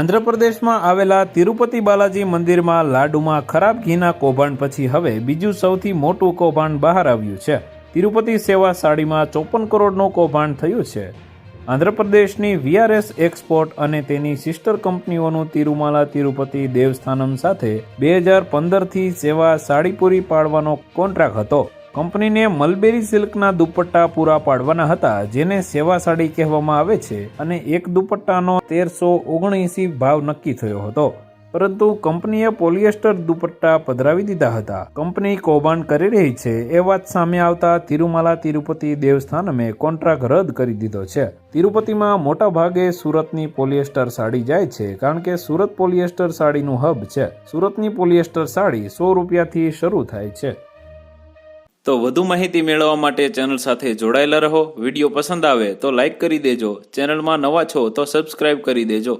આંધ્રપ્રદેશમાં આવેલા તિરુપતિ બાલાજી મંદિરમાં લાડુમાં ખરાબ ઘીના કૌભાંડ પછી હવે બીજું સૌથી મોટું કૌભાંડ બહાર આવ્યું છે। તિરુપતિ સેવા સાડીમાં 54 કરોડનું કૌભાંડ થયું છે। આંધ્રપ્રદેશની VRS એક્સપોર્ટ અને તેની સિસ્ટર કંપનીઓનું તિરુમાલા તિરુપતિ દેવસ્થાનમ સાથે 2015થી સેવા સાડી પૂરી પાડવાનો કોન્ટ્રાક્ટ હતો। કંપનીને મલબેરી સિલ્કના દુપટ્ટા પૂરા પાડવાના હતા, જેને સેવા સાડી કહેવામાં આવે છે, અને એક દુપટ્ટાનો 1379 ભાવ નક્કી થયો હતો, પરંતુ કંપનીએ પોલિએસ્ટર દુપટ્ટા પધરાવી દીધા હતા। કંપની કૌભાંડ કરી રહી છે એ વાત સામે આવતા તિરુમાલા તિરુપતિ દેવસ્થાનમે કોન્ટ્રાક્ટ રદ કરી દીધો છે। તિરુપતિમાં મોટા ભાગે સુરતની પોલિએસ્ટર સાડી જાય છે, કારણ કે સુરત પોલિએસ્ટર સાડીનું હબ છે। સુરતની પોલિએસ્ટર સાડી 100 રૂપિયાથી શરૂ થાય છે। તો વધુ માહિતી મેળવવા માટે ચેનલ સાથે જોડાયેલા રહો। વિડીયો પસંદ આવે તો લાઈક કરી દેજો। ચેનલમાં નવા છો તો સબસ્ક્રાઇબ કરી દેજો।